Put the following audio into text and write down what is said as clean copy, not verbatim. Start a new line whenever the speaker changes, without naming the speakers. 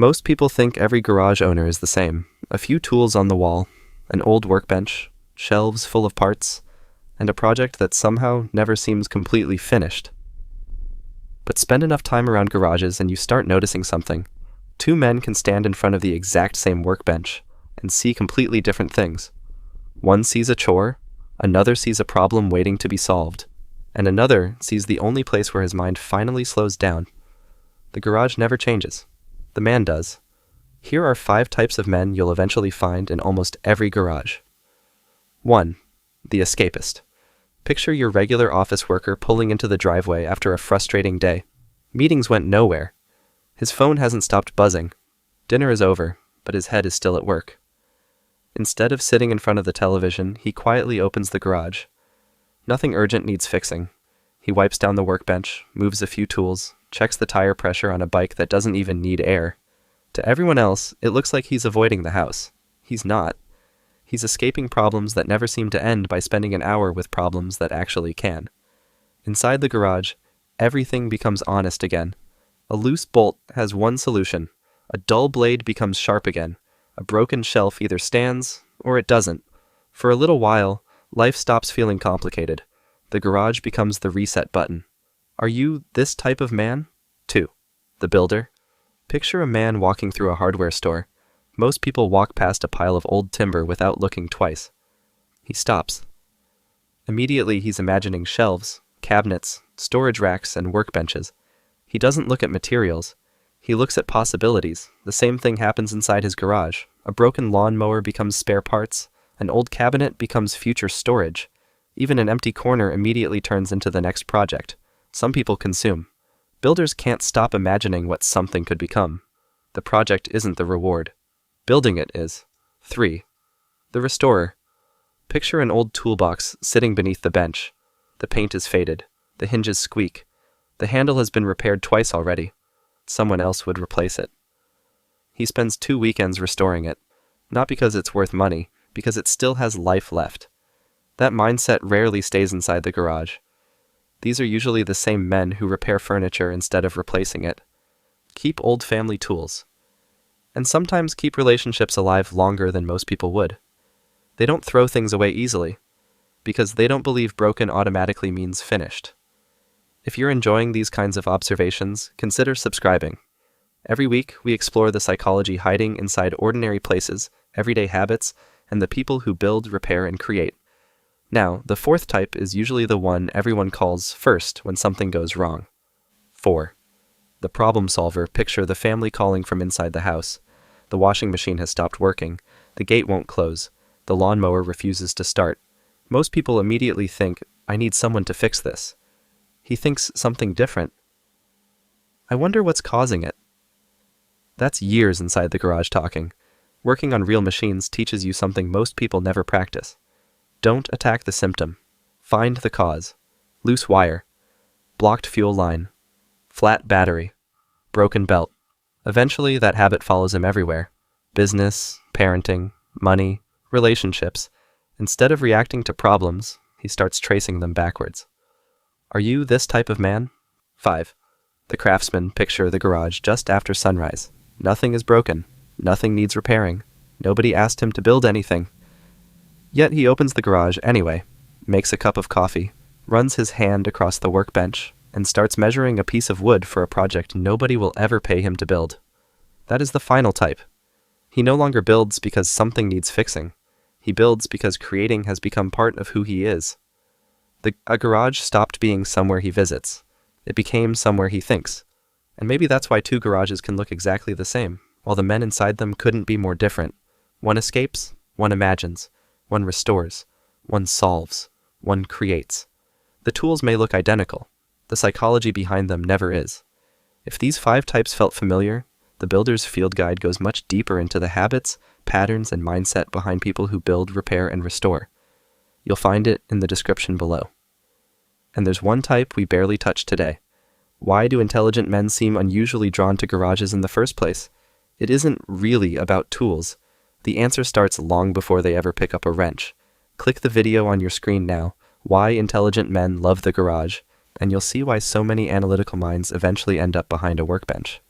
Most people think every garage owner is the same. A few tools on the wall, an old workbench, shelves full of parts, and a project that somehow never seems completely finished. But spend enough time around garages and you start noticing something. Two men can stand in front of the exact same workbench and see completely different things. One sees a chore, another sees a problem waiting to be solved, and another sees the only place where his mind finally slows down. The garage never changes. The man does. Here are 5 types of men you'll eventually find in almost every garage. 1. The escapist. Picture your regular office worker pulling into the driveway after a frustrating day. Meetings went nowhere. His phone hasn't stopped buzzing. Dinner is over, but his head is still at work. Instead of sitting in front of the television, he quietly opens the garage. Nothing urgent needs fixing. He wipes down the workbench, moves a few tools, checks the tire pressure on a bike that doesn't even need air. To everyone else, it looks like he's avoiding the house. He's not. He's escaping problems that never seem to end by spending an hour with problems that actually can. Inside the garage, everything becomes honest again. A loose bolt has one solution. A dull blade becomes sharp again. A broken shelf either stands or it doesn't. For a little while, life stops feeling complicated. The garage becomes the reset button. Are you this type of man? 2. The builder. Picture a man walking through a hardware store. Most people walk past a pile of old timber without looking twice. He stops. Immediately he's imagining shelves, cabinets, storage racks, and workbenches. He doesn't look at materials. He looks at possibilities. The same thing happens inside his garage. A broken lawnmower becomes spare parts. An old cabinet becomes future storage. Even an empty corner immediately turns into the next project. Some people consume. Builders can't stop imagining what something could become. The project isn't the reward. Building it is. 3. The restorer. Picture an old toolbox sitting beneath the bench. The paint is faded. The hinges squeak. The handle has been repaired twice already. Someone else would replace it. He spends 2 weekends restoring it. Not because it's worth money, because it still has life left. That mindset rarely stays inside the garage. These are usually the same men who repair furniture instead of replacing it. Keep old family tools. And sometimes keep relationships alive longer than most people would. They don't throw things away easily, because they don't believe broken automatically means finished. If you're enjoying these kinds of observations, consider subscribing. Every week, we explore the psychology hiding inside ordinary places, everyday habits, and the people who build, repair, and create. Now, the 4th type is usually the one everyone calls first when something goes wrong. 4. The problem solver. Picture the family calling from inside the house. The washing machine has stopped working. The gate won't close. The lawnmower refuses to start. Most people immediately think, I need someone to fix this. He thinks something different. I wonder what's causing it. That's years inside the garage talking. Working on real machines teaches you something most people never practice. Don't attack the symptom. Find the cause. Loose wire. Blocked fuel line. Flat battery. Broken belt. Eventually, that habit follows him everywhere. Business, parenting, money, relationships. Instead of reacting to problems, he starts tracing them backwards. Are you this type of man? 5. The craftsman. Picture the garage just after sunrise. Nothing is broken. Nothing needs repairing. Nobody asked him to build anything. Yet he opens the garage anyway, makes a cup of coffee, runs his hand across the workbench, and starts measuring a piece of wood for a project nobody will ever pay him to build. That is the final type. He no longer builds because something needs fixing. He builds because creating has become part of who he is. A garage stopped being somewhere he visits. It became somewhere he thinks. And maybe that's why 2 garages can look exactly the same, while the men inside them couldn't be more different. One escapes, one imagines, one restores, one solves, one creates. The tools may look identical. The psychology behind them never is. If these 5 types felt familiar, the Builder's Field Guide goes much deeper into the habits, patterns, and mindset behind people who build, repair, and restore. You'll find it in the description below. And there's one type we barely touched today. Why do intelligent men seem unusually drawn to garages in the first place? It isn't really about tools. The answer starts long before they ever pick up a wrench. Click the video on your screen now, Why Intelligent Men Love the Garage, and you'll see why so many analytical minds eventually end up behind a workbench.